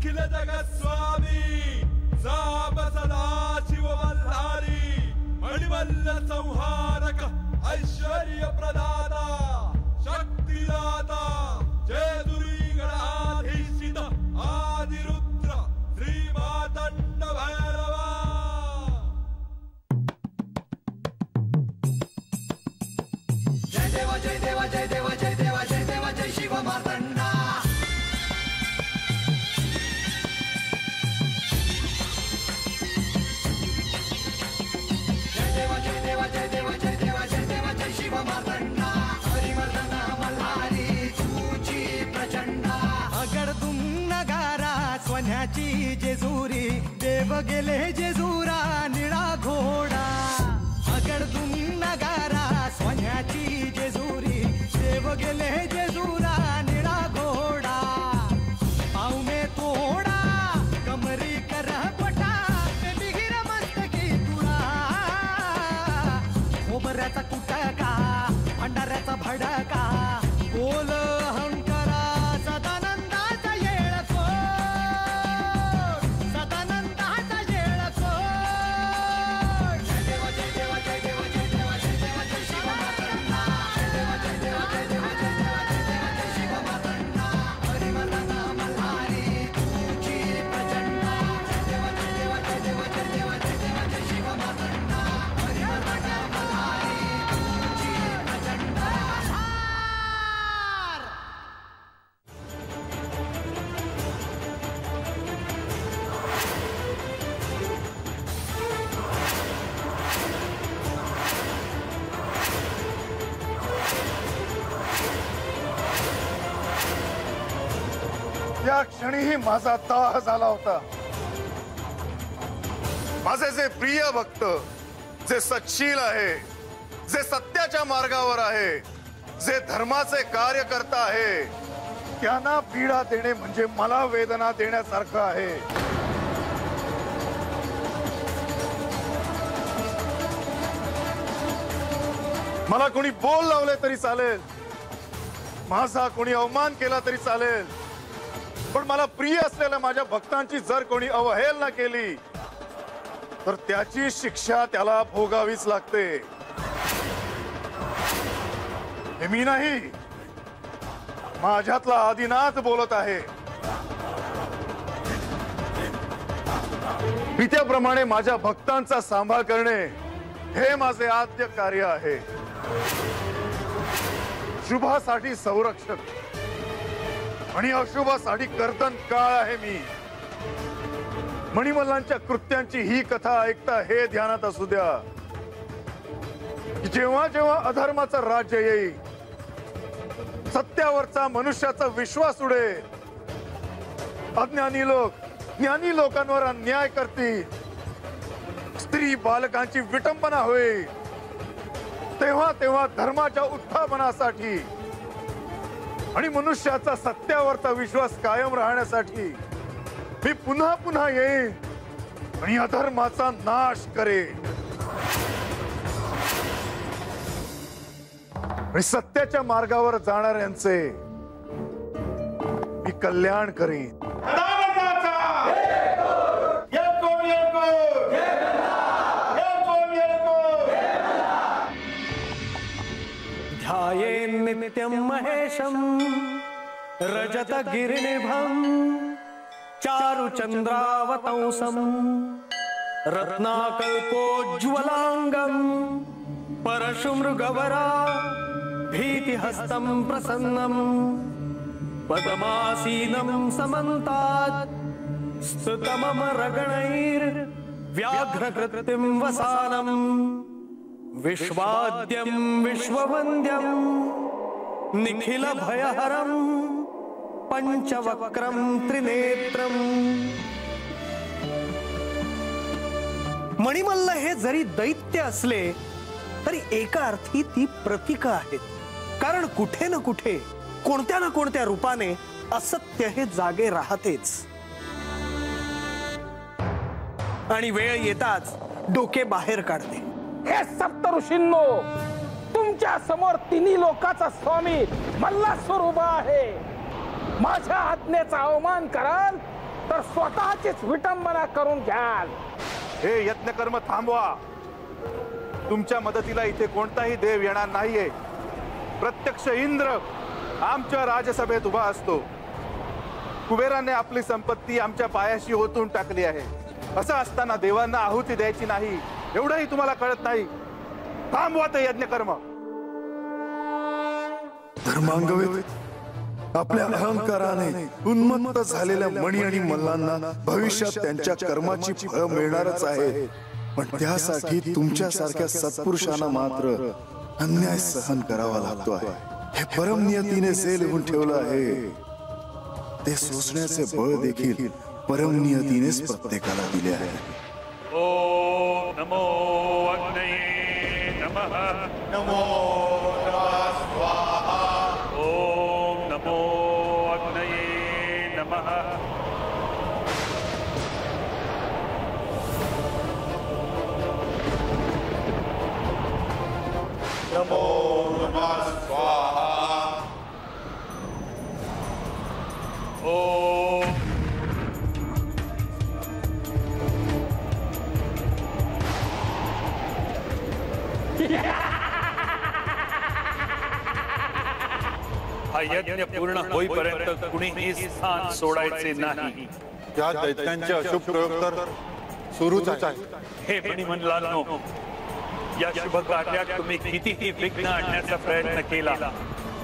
निखिल जगस्वामी साप सदा शिव मल्हारी मणिमल्ल संहारक ऐश्वर्य प्रदाता शक्तिदाता जयदुरी गणाधीशित आदिरुद्र श्री मातंड भैरवा। जय देवा जय देवा जय देवा जय देवा जय देवा जय शिव मातंडा। जय देवा जय देवा जय देवा जय देवा जय देवा जय शिव मातंडा। हरिवर्धन मल्हारी तूची प्रचंडा। अगडतुम नगारा सोन्याची जेजुरी देव गेले जेजुरा निळा घोडा। अगडतुम नगारा सोन्याची जेजुरी देव गेले जेजुरा निळा घोडा। पाव में तोडा कमरी कर पटा बिगिर मस्तकी तुळा। खोबऱ्याचा कुटका भंडाऱ्याचा भडका बोल अहंकारा सदानंदाचा येळकोट सदानंदाचा येळकोट। जय देवा जय देवा जय देवा जय देवा जय देवा जय शिव मातंडा। जय देवा जय देवा जय देवा जय देवा जय देवा जय शिव मातंडा। हरिवर्धन मल्हारी तूची प्रचंडा। जय देवा जय देवा जय देवा जय देवा जय देवा जय शिव मातंडा। हरिवर्धन मल्हारी तूची प्रचंडा। त्या क्षणीही माझा दाह झाला होता। माझे जे प्रिय भक्त जे सच्शील आहे जे सत्याच्या मार्गावर आहे जे धर्माचे कार्य करता आहे त्यांना पीडा देणे म्हणजे मला वेदना देण्यासारखं आहे। मला कोणी बोल लावले तरी चालेल माझा कोणी अवमान केला तरी चालेल पण मला प्रिय असलेल्या माझ्या भक्तांची जर कोणी अवहेलना केली तर त्याची शिक्षा त्याला भोगावीच लागते। हे मी नाही माझ्यातला आदिनाथ बोलत आहे। पित्याप्रमाणे माझ्या भक्तांचा सांभाळ करणे हे माझे आद्य कार्य आहे। शुभासाठी संरक्षक आणि अशुभासाठी कर्तन काळ आहे मी। मणिमल्लांच्या कृत्यांची ही कथा ऐकता हे ध्यानात असू द्या की जेव्हा जेव्हा अधर्माचं राज्य येईल सत्यावरचा मनुष्याचा विश्वास उडेल अज्ञानी लोक ज्ञानी लोकांवर अन्याय करतील स्त्री बालकांची विटंबना होईल तेव्हा तेव्हा धर्माच्या उत्थापनासाठी आणि मनुष्याचा सत्यावरचा विश्वास कायम राहण्यासाठी मी पुन्हा पुन्हा येईन आणि अधर्माचा नाश करेन आणि सत्याच्या मार्गावर जाणाऱ्यांचे मी कल्याण करेन। ध्यायेन् नित्यं महेशं रजत गिरिनिभं चारुचन्द्रावतंसं रत्नाकल्पोज्ज्वलांगं परशुमृगवरा भीतिहस्तं प्रसन्नं पद्मासीनं समन्तात् स्तुतममरगणैर्व्याघ्रकृतिं वसानम् विश्वाद्यं विश्ववन्द्यं निखिल भयहरं पंचवक्रं त्रिनेत्रम्। मणिमल्ल हे जरी दैत्य असले तरी एका अर्थी ती प्रतीक आहेत कारण कुठे ना कुठे कोणत्या ना कोणत्या रूपाने असत्य हे जागे राहतेच आणि वेळ येताच डोके बाहेर काढते। हे सप्त ऋषींनो तुमच्या समोर तिन्ही लोकाचा स्वामी मल्लासुर उभा आहे। माझ्या आज्ञेचा अवमान कराल तर स्वतःचीच विटंबना करून घ्याल. हे यज्ञकर्म थांबवा. तुमच्या मदतीला इथे कोणताही देव येणार नाहीये. प्रत्यक्ष इंद्र आमच्या राजसभेत उभा असतो. कुबेराने आपली संपत्ती आमच्या पायाशी ओतून टाकली आहे. असं असताना देवांना आहुती द्यायची नाही एवढंही तुम्हाला कळत नाही. थांबवा ते यज्ञकर्म. धर्मांगवे, आपल्या अहंकाराने उन्मत्त झालेल्या मणी आणि मल्लांना भविष्यात त्यांच्या कर्माची फळ मिळणारच आहे. पण त्यासाठी तुमच्यासारख्या सत्पुरुषांना मात्र अन्याय सहन करावा लागतो आहे. हे परमनियतीने जे लिहून ठेवलं आहे ते सोसण्याचे बळ देखील परमनियतीनेच प्रत्येकाला दिले आहे. ओम नमो अग्नये नमः. नमो स्वाहा. ओम नमो अग्नये नमः. नमो नमः स्वाहा. ओम हा यज्ञ पूर्ण होईपर्यंत कुणीही स्थान सोडायचे नाही. त्या दैत्यांचे अशुभ प्रयोग तर सुरूच आहे. हे मणिमंडलांनो, या शुभ कार्यात तुम्ही कितीही विघ्न आणण्याचा प्रयत्न केला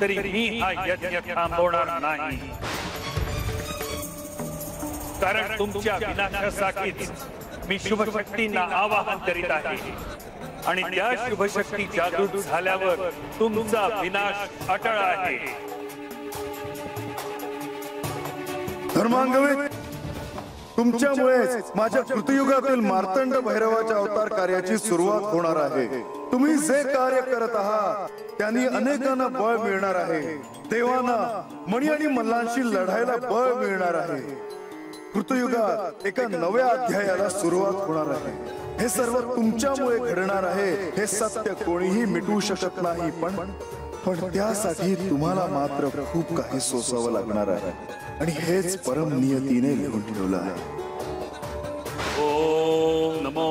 तरी मी हा यज्ञ थांबवणार नाही. कारण तुमच्या विनाशासाठीच मी शुभशक्तींना आवाहन करीत आहे आणि त्या शुभशक्ती जागृत झाल्यावर तुमचा विनाश अटळ आहे. धर्मांगवे, तुमच्यामुळेच माझ्या कृतयुगातील मार्तंड भैरवाच्या अवतार कार्याची सुरुवात होणार आहे. तुम्ही जे कार्य करत आहात त्यांनी अनेकांना बळ मिळणार आहे. देवांना मणी आणि मल्लांशी लढायला बळ मिळणार आहे. कृतयुगात एका नव्या अध्यायाला सुरुवात होणार आहे. हे सर्व तुमच्यामुळे घडणार आहे. हे सत्य कोणीही मिटवू शकत नाही. पण त्यासाठी तुम्हाला मात्र खूप काही सोसावं लागणार आहे आणि हेच परम नियतीने लिहून ठेवलं आहे. ओम नमो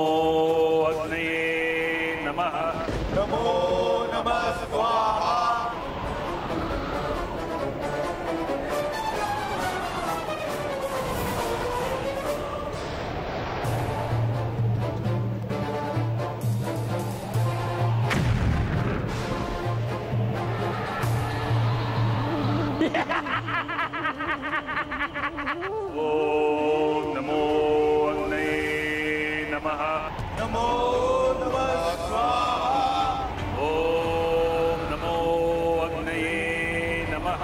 अग्नये नमः. नमो नमः स्वाहा. ओम नमो अग्नये नमः. नमो नमः स्वाहा. ओम नमो अग्नये नमः.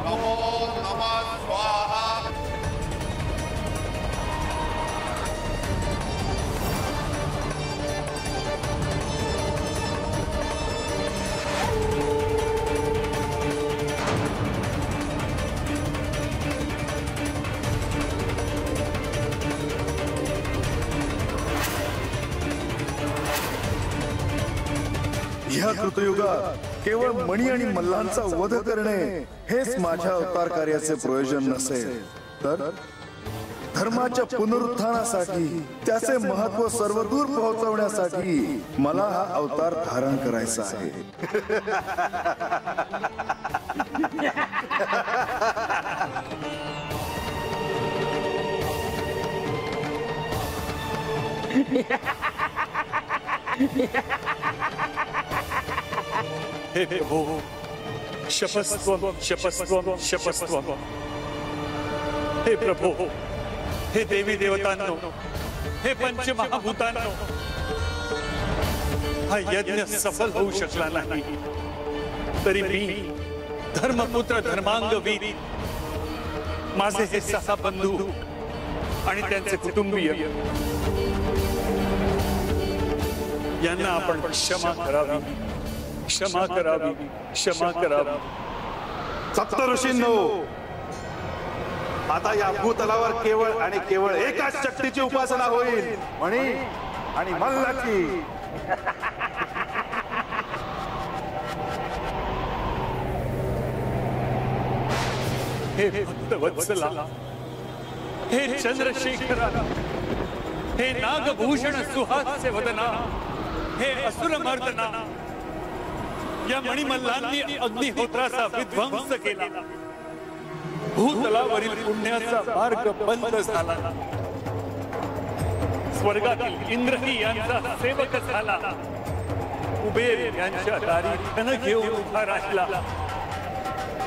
नमो नमः स्वाहा. ह्या कृतयुगात केवळ मणी आणि मल्लांचा वध करणे हेच माझ्या अवतार कार्याचे प्रयोजन नसेल, तर धर्माच्या पुनरुत्थानासाठी त्याचे महत्व सर्वदूर पोहोचवण्यासाठी मला हा अवतार धारण करायचा आहे. हे प्रभु, शपस्त्वं शपस्त्वं शपस्त्वं. हे प्रभु, हे देवी देवतांनो, हे पंचमहाभूतांनो, हा यज्ञ सफल होऊ शकला नाही तरी मी धर्मपुत्र धर्मांगवीर, माझे हे 6 बंधू आणि त्यांचे कुटुंबीय यांना आपण क्षमा करावी, क्षमा करावी, क्षमा करावी. सप्तऋषींनो, आता या भूतलावर केवळ आणि केवळ एकाच शक्तीची उपासना होईल, मणी आणि मल्लाची. हे भक्तवत्सला, हे चंद्रशेखरा, हे नागभूषण सुहास्य वदना, हे असुरमर्दना, या मणिमल्लांनी अग्निहोत्राचा विध्वंस केला. भूतलावरील पुण्याचा मार्ग बंद झाला. स्वर्गातील इंद्रही यांचा सेवक झाला. कुबेर यांच्या दारी धन घेऊन उभा राहिला.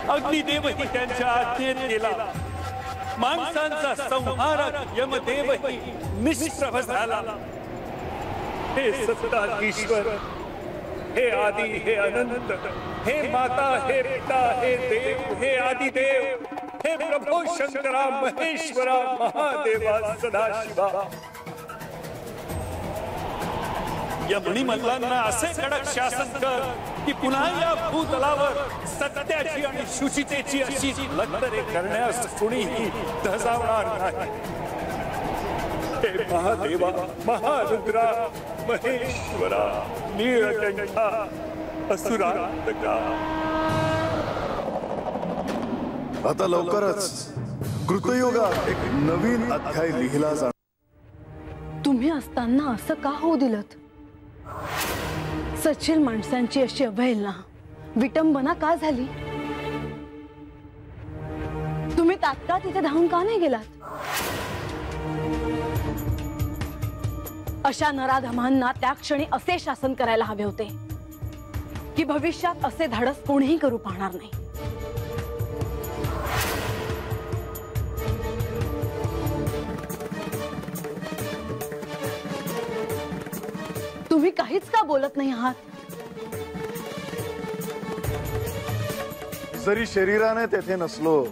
अग्निदेवही त्यांच्या आज्ञेत गेला. माणसांचा संहारक यमदेवही निष्प्रभ झाला. हे सत्ताधीश्वर, हे आदि, हे अनंत, हे माता, हे पिता, हे देव, हे आदिदेव, हे प्रभो शंकरा, महेश्वरा, महादेवा, सदाशिवा, या मणिमल्लांना असे कडक शासन कर की पुन्हा या भूतलावर सत्याची आणि शुचितेची अशी लढतरे करण्यास कुणीही धजावणार नाही. हे महादेवा, महारुद्रा, महेश्वरा, नीळकंठा, असुरांतका. आता लवकरच कृतयुगात एक नवीन अध्याय लिहिला जाणार. तुम्ही असताना असं का होऊ दिलत? सचिल माणसांची अशी अवहेलना, विटंबना का झाली? तुम्ही तात्काळ तिथे धावून का नाही गेलात? अशा नराधमांना त्या क्षणी असे शासन करायला हवे होते की भविष्यात असे धाडस कोणीही करू पाहणार नाही. तुम्ही काहीच का बोलत नाही आहात? जरी शरीराने तेथे नसलो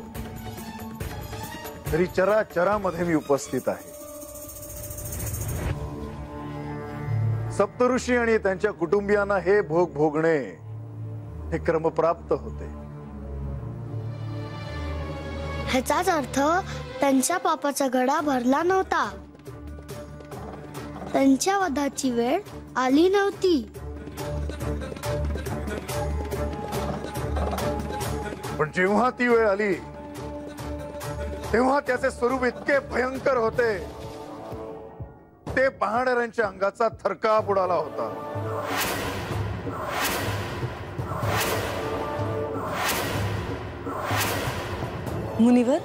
तरी चराचरामध्ये मी उपस्थित आहे. सप्तऋषी आणि त्यांच्या कुटुंबियांना हे भोग भोगणे हे क्रमप्राप्त होते. ह्याचाच अर्थ त्यांच्या पापाचा घडा भरला नव्हता. त्यांच्या वधाची वेळ आली नव्हती. पण जेव्हा ती वेळ आली तेव्हा त्याचे स्वरूप इतके भयंकर होते, ते पाहणाऱ्यांच्या अंगाचा थरकाप उडाला होता. मुनिवर,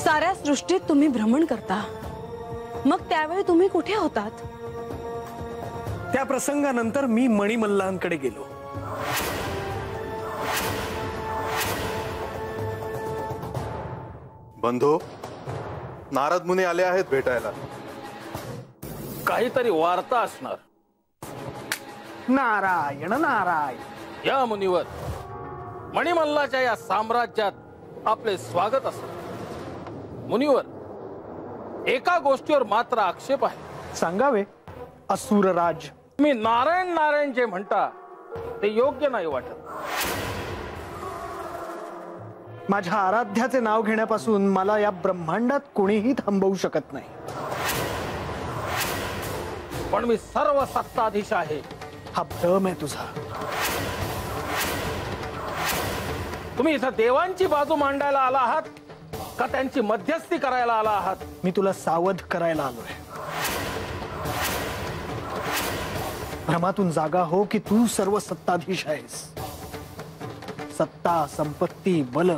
साऱ्या सृष्टीत तुम्ही भ्रमण करता, मग त्यावेळी तुम्ही कुठे होतात? त्या प्रसंगानंतर मी मणिमल्लांकडे गेलो. बंधू, नारद मुनी आले आहेत भेटायला. काहीतरी वार्ता असणार. नारायण नारायण. या मुनिवर, मणिमल्लाच्या या साम्राज्यात आपले स्वागत असो. मुनिवर, एका गोष्टीवर मात्र आक्षेप आहे. सांगावे. असुरराज. मी नारायण नारायण जे म्हणता ते योग्य नाही वाटत. माझ्या आराध्याचे नाव घेण्यापासून मला या ब्रह्मांडात कोणीही थांबवू शकत नाही. पण मी सर्व सत्ताधीश आहे. हा भ्रम आहे तुझा. तुम्ही इथं देवांची बाजू मांडायला आला आहात का त्यांची मध्यस्थी करायला आला आहात? मी तुला सावध करायला आलोय. भ्रमातून जागा हो की तू सर्व सत्ताधीश आहेस. सत्ता, संपत्ती, बल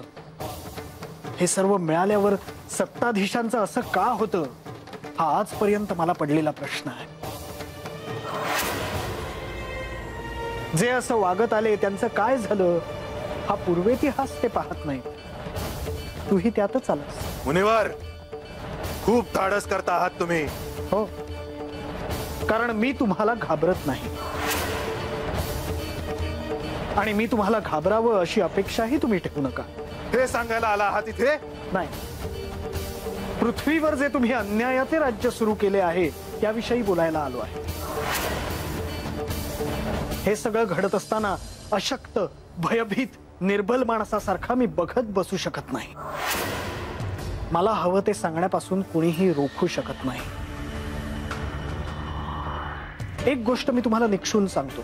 हे सर्व मिळाल्यावर सत्ताधीशांचं असं का होतं, हा आजपर्यंत मला पडलेला प्रश्न आहे. जे असं वागत आले त्यांचं काय झालं हा पूर्वेतिहास ते पाहत नाही. तूही त्यातच आलास. मुनिवर, खूप धाडस करता आहात तुम्ही. हो, कारण मी तुम्हाला घाबरत नाही आणि मी तुम्हाला घाबरावं अशी अपेक्षाही तुम्ही ठेवू नका. हे सांगायला आला आहात इथे? नाही, पृथ्वीवर जे तुम्ही अन्यायाचे राज्य सुरू केले आहे त्याविषयी बोलायला आलो आहे. हे सगळं घडत असताना अशक्त, भयभीत, निर्बल माणसासारखा मी बघत बसू शकत नाही. मला हवं ते सांगण्यापासून कुणीही रोखू शकत नाही. एक गोष्ट मी तुम्हाला निक्षून सांगतो.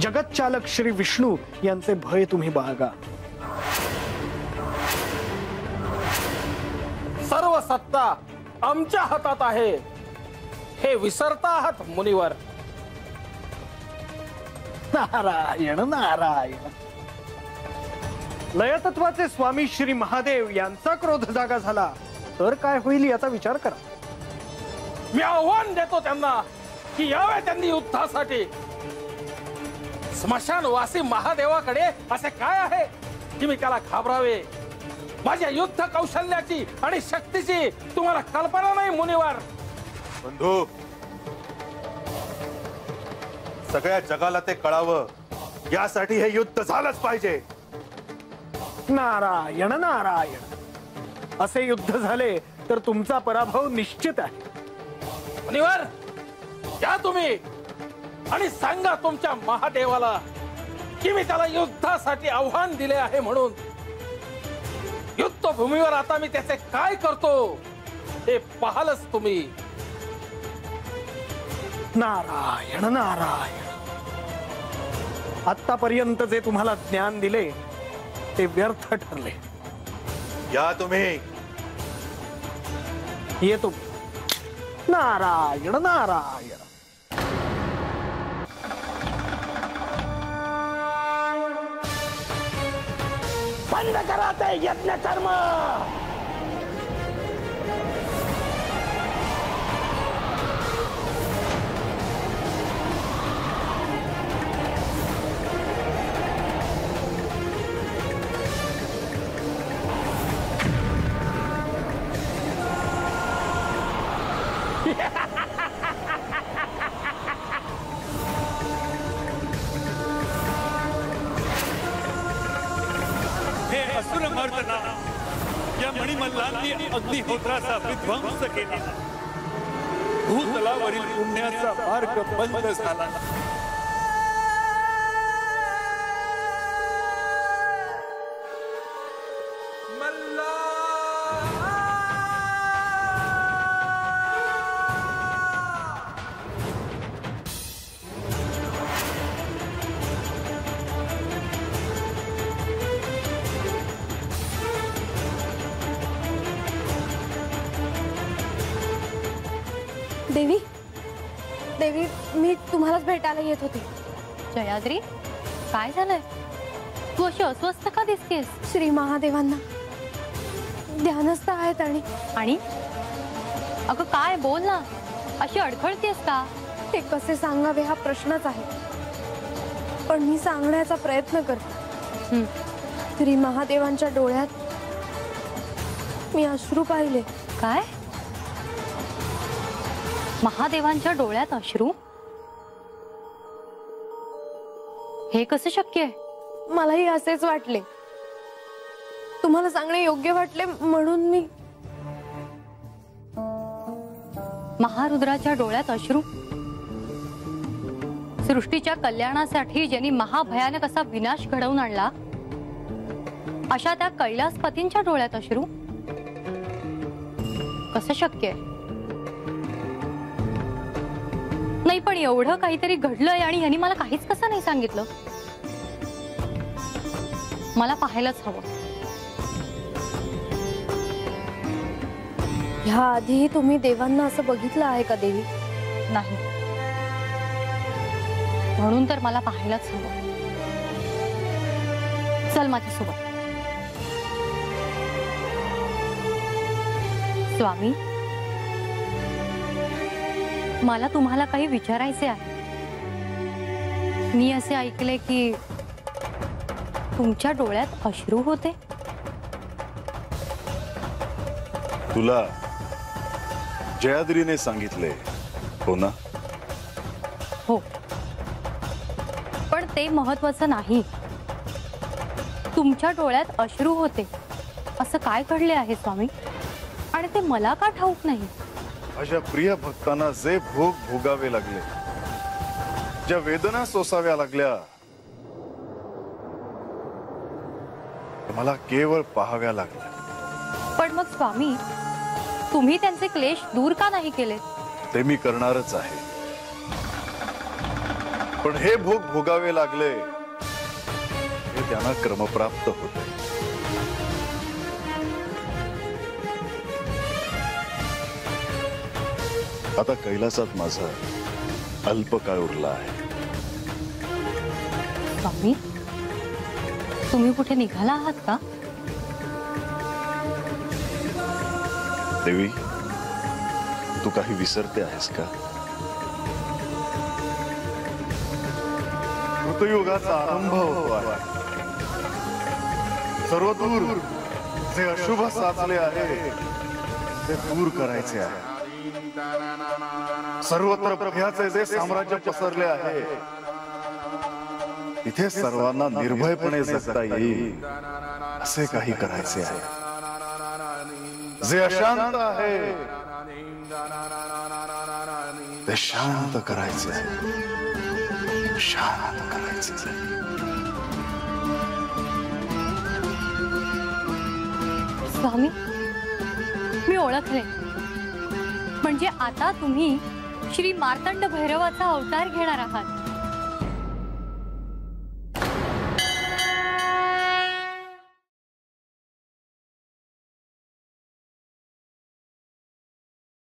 जगतचालक श्री विष्णू यांचे भय तुम्ही बाळगा. सत्ता आमच्या हातात आहे हे विसरता आहात मुनिवर. नारायण नारायण. लयतत्वाचे स्वामी श्री महादेव यांचा क्रोध जागा झाला तर काय होईल याचा विचार करा. मी आव्हान देतो त्यांना की यावे त्यांनी युद्धासाठी. स्मशानवासी महादेवाकडे असे काय आहे की मी त्याला घाबरावे. माझ्या युद्ध कौशल्याची आणि शक्तीची तुम्हाला कल्पना नाही मुनिवर. बंधू, सगळ्या जगाला ते कळावं यासाठी हे युद्ध झालंच पाहिजे. नारायण नारायण. असे युद्ध झाले तर तुमचा पराभव निश्चित आहे. मुनिवर, या तुम्ही आणि सांगा तुमच्या महादेवाला की मी त्याला युद्धासाठी आव्हान दिले आहे म्हणून. युद्धभूमीवर आता मी त्याचे काय करतो हे पाहालच तुम्ही. नारायण नारायण. आतापर्यंत जे तुम्हाला ज्ञान दिले ते व्यर्थ ठरले. या तुम्ही. येतो. नारायण नारायण. बंद करा ते यज्ञ कर्म. हे असुरमर्दना, या मणिमल्लांनी अग्निहोत्राचा विध्वंस केला. भूतलावरील पुण्याचा मार्ग बंद झाला. देवी, देवी, मी तुम्हालाच भेटायला येत होते. जयाद्री, काय झालंय? तू अशी अस्वस्थ का दिसतेस? श्री महादेवांना ध्यानस्थ आहेत आणि अगं काय बोल ना, अशी अडखळतेस का? ते कसे सांगावे हा प्रश्नच आहे, पण मी सांगण्याचा प्रयत्न करते. श्री महादेवांच्या डोळ्यात मी अश्रू पाहिले. काय? महादेवांच्या डोळ्यात अश्रू? हे कसं शक्य आहे? मलाही असेच वाटले. तुम्हाला सांगणे योग्य वाटले म्हणून मी. महारुद्राच्या डोळ्यात अश्रू? सृष्टीच्या कल्याणासाठी ज्यांनी महाभयानक असा विनाश घडवून आणला अशा त्या कैलासपतींच्या डोळ्यात अश्रू? कसं शक्य आहे? नाही, पण एवढं काहीतरी घडलंय आणि ह्यांनी मला काहीच कसं नाही सांगितलं. मला पाहायलाच हवं. ह्या आधीही तुम्ही देवांना असं बघितलं आहे का देवी? नाही, म्हणून तर मला पाहायलाच हवं. चल माझ्यासोबत. स्वामी, मला तुम्हाला काही विचारायचे आहे. मी असे ऐकले की तुमच्या डोळ्यात अश्रू होते. तुला जयाद्रीने सांगितले हो ना? हो, पण ते महत्वाचं नाही. तुमच्या डोळ्यात अश्रू होते असं काय घडले आहे स्वामी, आणि ते मला का ठाऊक नाही? माझ्या प्रिय भक्तांना जे भोग भोगावे लागले, ज्या वेदना सोसाव्या लागल्या, मला केवळ पाहाव्या लागल्या. पण मग स्वामी, तुम्ही त्यांचे क्लेश दूर का नाही केले? ते मी करणारच आहे, पण हे भोग भोगावे लागले हे त्यांना क्रमप्राप्त होते. आता कैलासात माझा अल्प काळ उरला आहे. स्वामी, तुम्ही कुठे निघाला आहात का? देवी, तू काही विसरते आहेस का? ऋतुयुगाचा आरंभ होतो आहे. सर्वदूर जे अशुभ साचले आहे ते दूर करायचे आहे. सर्वत्र भयाचे जे साम्राज्य पसरले आहे तिथे सर्वांना निर्भयपणे जगता येईल असे काही करायचे आहे. जे अशांत आहे ते शांत करायचे आहे. शांत करायचे आहे. स्वामी, मी ओळखले. म्हणजे आता तुम्ही श्री मार्तंड भैरवाचा अवतार घेणार आहात.